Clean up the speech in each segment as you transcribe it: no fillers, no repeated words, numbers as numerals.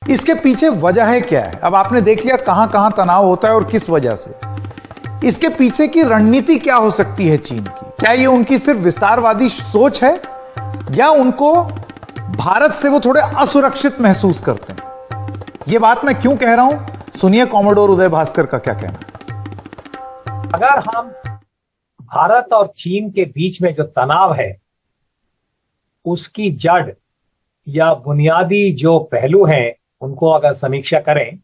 इसके पीछे वजह क्या है? अब आपने देख लिया कहां कहां तनाव होता है और किस वजह से। इसके पीछे की रणनीति क्या हो सकती है चीन की? क्या ये उनकी सिर्फ विस्तारवादी सोच है या उनको भारत से वो थोड़े असुरक्षित महसूस करते हैं? ये बात मैं क्यों कह रहा हूं, सुनिए कॉमोडोर उदय भास्कर का क्या कहना है। अगर हम भारत और चीन के बीच में जो तनाव है उसकी जड़ या बुनियादी जो पहलू हैं उनको अगर समीक्षा करें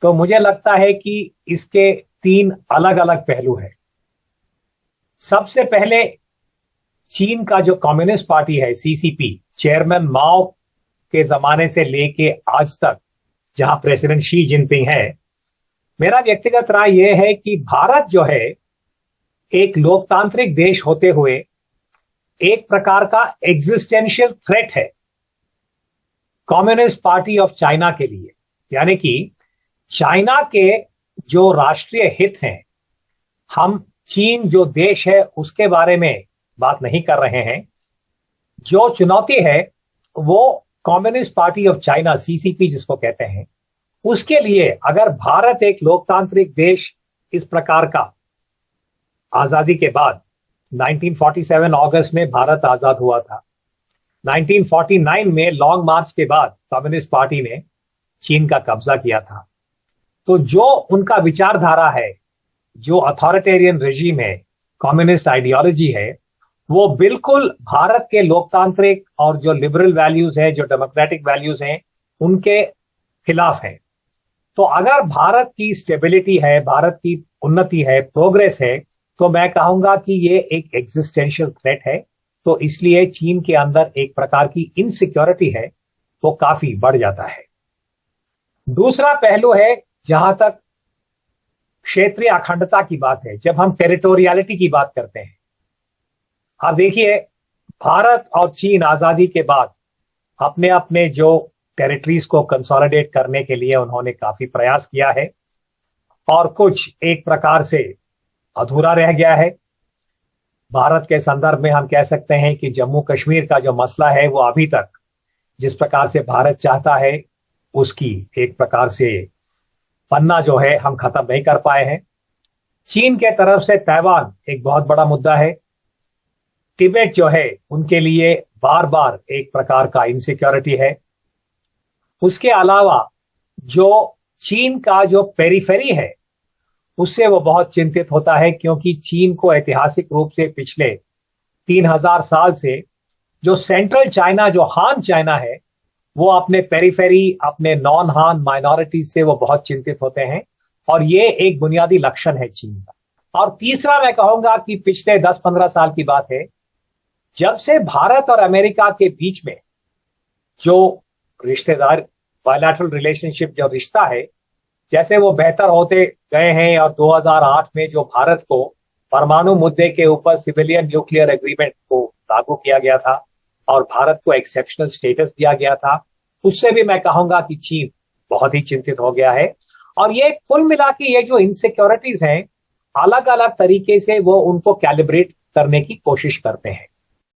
तो मुझे लगता है कि इसके 3 अलग अलग पहलू हैं। सबसे पहले चीन का जो कम्युनिस्ट पार्टी है सीसीपी, चेयरमैन माओ के जमाने से लेके आज तक जहां प्रेसिडेंट शी जिनपिंग है, मेरा व्यक्तिगत राय यह है कि भारत जो है एक लोकतांत्रिक देश होते हुए एक प्रकार का एग्जिस्टेंशियल थ्रेट है कम्युनिस्ट पार्टी ऑफ चाइना के लिए। यानी कि चाइना के जो राष्ट्रीय हित हैं, हम चीन जो देश है उसके बारे में बात नहीं कर रहे हैं। जो चुनौती है वो communist party of China CCP जिसको कहते हैं, उसके लिए अगर भारत एक लोकतांत्रिक देश इस प्रकार का आजादी के बाद 1947 अगस्त में भारत आजाद हुआ था, 1949 में लॉन्ग मार्च के बाद कम्युनिस्ट पार्टी ने चीन का कब्जा किया था। तो जो उनका विचारधारा है, जो अथॉरिटेरियन रेजिम है, कम्युनिस्ट आइडियोलॉजी है, वो बिल्कुल भारत के लोकतांत्रिक और जो लिबरल वैल्यूज है, जो डेमोक्रेटिक वैल्यूज हैं, उनके खिलाफ है। तो अगर भारत की स्टेबिलिटी है, भारत की उन्नति है, प्रोग्रेस है, तो मैं कहूंगा कि ये एक एग्जिस्टेंशियल थ्रेट है। तो इसलिए चीन के अंदर एक प्रकार की इनसिक्योरिटी है वो काफी बढ़ जाता है। दूसरा पहलू है जहां तक क्षेत्रीय अखंडता की बात है, जब हम टेरिटोरियलिटी की बात करते हैं। आप देखिए भारत और चीन आजादी के बाद अपने अपने जो टेरिटरीज को कंसोलिडेट करने के लिए उन्होंने काफी प्रयास किया है और कुछ एक प्रकार से अधूरा रह गया है। भारत के संदर्भ में हम कह सकते हैं कि जम्मू कश्मीर का जो मसला है वो अभी तक जिस प्रकार से भारत चाहता है उसकी एक प्रकार से पन्ना जो है हम खत्म नहीं कर पाए हैं। चीन के तरफ से ताइवान एक बहुत बड़ा मुद्दा है। तिब्बत जो है उनके लिए बार बार एक प्रकार का इनसिक्योरिटी है। उसके अलावा जो चीन का जो पेरिफेरी है उससे वो बहुत चिंतित होता है, क्योंकि चीन को ऐतिहासिक रूप से पिछले 3000 साल से जो सेंट्रल चाइना, जो हान चाइना है, वो अपने पेरिफेरी, अपने नॉन हान माइनॉरिटीज से वो बहुत चिंतित होते हैं और ये एक बुनियादी लक्षण है चीन का। और तीसरा मैं कहूंगा कि पिछले 10-15 साल की बात है, जब से भारत और अमेरिका के बीच में जो रिश्तेदार बायलैटरल रिलेशनशिप जो रिश्ता है, जैसे वो बेहतर होते गए हैं और 2008 में जो भारत को परमाणु मुद्दे के ऊपर सिविलियन न्यूक्लियर एग्रीमेंट को लागू किया गया था और भारत को एक्सेप्शनल स्टेटस दिया गया था, उससे भी मैं कहूंगा कि चीन बहुत ही चिंतित हो गया है। और ये कुल मिला के ये जो इनसिक्योरिटीज हैं, अलग अलग तरीके से वो उनको कैलिब्रेट करने की कोशिश करते हैं।